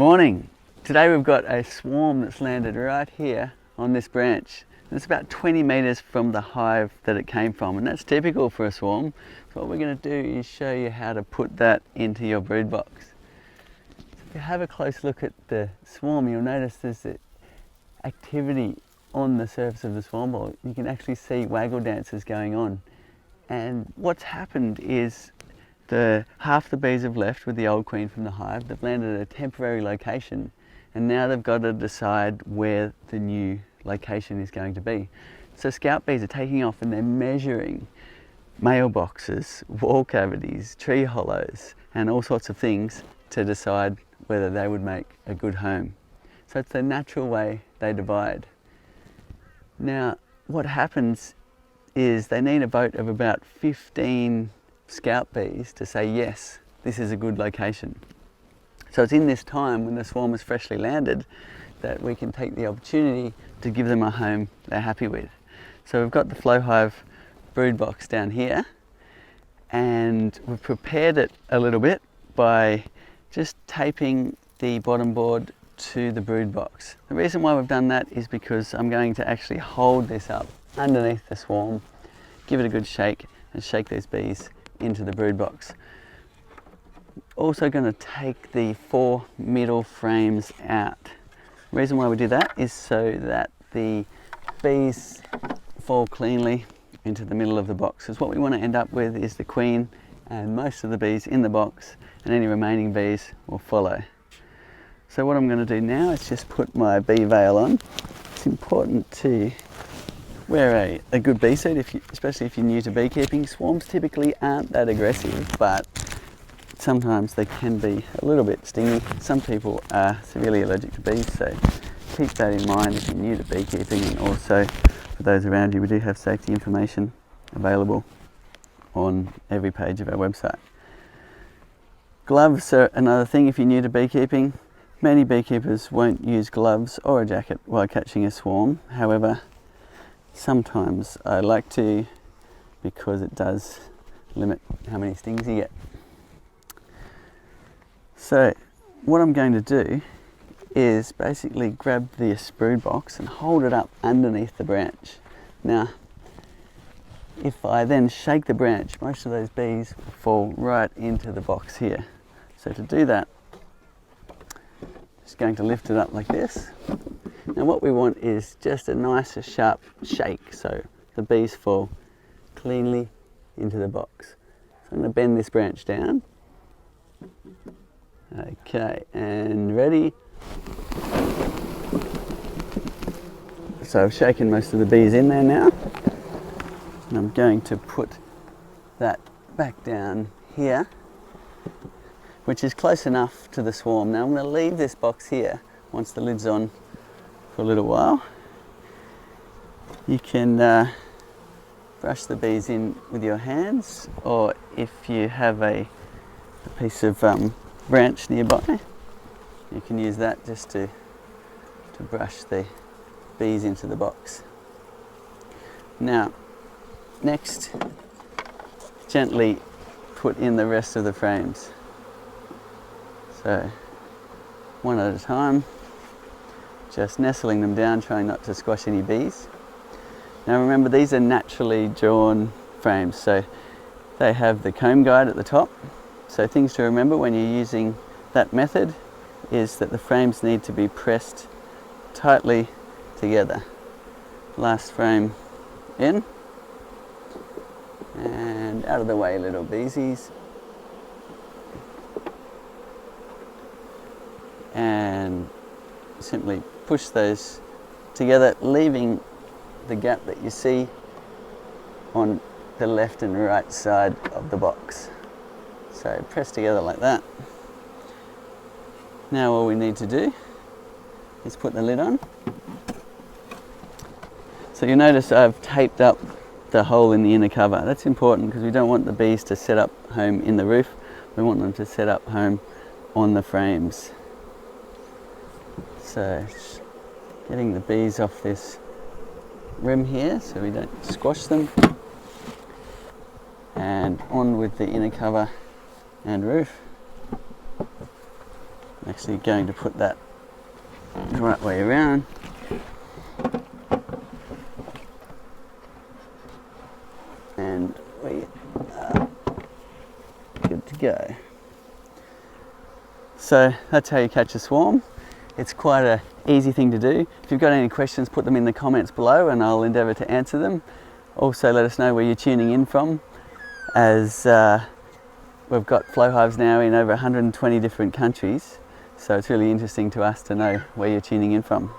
Morning. Today we've got a swarm that's landed right here on this branch. It's about 20 meters from the hive that it came from, and that's typical for a swarm. So what we're going to do is show you how to put that into your brood box. So if you have a close look at the swarm, you'll notice there's activity on the surface of the swarm ball. You can actually see waggle dances going on. And what's happened is half the bees have left with the old queen from the hive. They've landed at a temporary location, and now they've got to decide where the new location is going to be. So scout bees are taking off and they're measuring mailboxes, wall cavities, tree hollows, and all sorts of things to decide whether they would make a good home. So it's the natural way they divide. Now, what happens is they need a vote of about 15 scout bees to say yes, this is a good location. So it's in this time when the swarm is freshly landed that we can take the opportunity to give them a home they're happy with. So we've got the flow hive brood box down here, and we've prepared it a little bit by just taping the bottom board to the brood box. The reason why we've done that is because I'm going to actually hold this up underneath the swarm, give it a good shake, and shake these bees into the brood box. Also going to take the 4 middle frames out. The reason why we do that is so that the bees fall cleanly into the middle of the box, because what we want to end up with is the queen and most of the bees in the box, and any remaining bees will follow. So what I'm going to do now is just put my bee veil on. It's important to wear a good bee suit, especially if you're new to beekeeping. Swarms typically aren't that aggressive, but sometimes they can be a little bit stingy. Some people are severely allergic to bees, so keep that in mind if you're new to beekeeping. And also for those around you, we do have safety information available on every page of our website. Gloves are another thing if you're new to beekeeping. Many beekeepers won't use gloves or a jacket while catching a swarm. However, sometimes I like to, because it does limit how many stings you get. So what I'm going to do is basically grab this brood box and hold it up underneath the branch. Now, if I then shake the branch, most of those bees will fall right into the box here. So to do that, just going to lift it up like this. Now what we want is just a nice sharp shake so the bees fall cleanly into the box. So I'm going to bend this branch down. Okay, and ready. So I've shaken most of the bees in there now, and I'm going to put that back down here, which is close enough to the swarm. Now I'm going to leave this box here once the lid's on for a little while. You can brush the bees in with your hands, or if you have a piece of branch nearby, you can use that just to brush the bees into the box. Now, next, gently put in the rest of the frames. So, one at a time, just nestling them down, trying not to squash any bees. Now remember, these are naturally drawn frames, so they have the comb guide at the top. So things to remember when you're using that method is that the frames need to be pressed tightly together. Last frame in, and out of the way, little beesies. And simply push those together, leaving the gap that you see on the left and right side of the box. So press together like that. Now all we need to do is put the lid on. So you'll notice I've taped up the hole in the inner cover. That's important because we don't want the bees to set up home in the roof. We want them to set up home on the frames. So getting the bees off this rim here so we don't squash them, and on with the inner cover and roof. I'm actually going to put that the right way around. And we are good to go. So that's how you catch a swarm. It's quite an easy thing to do. If you've got any questions, put them in the comments below and I'll endeavour to answer them. Also let us know where you're tuning in from, as we've got flow hives now in over 120 different countries. So it's really interesting to us to know where you're tuning in from.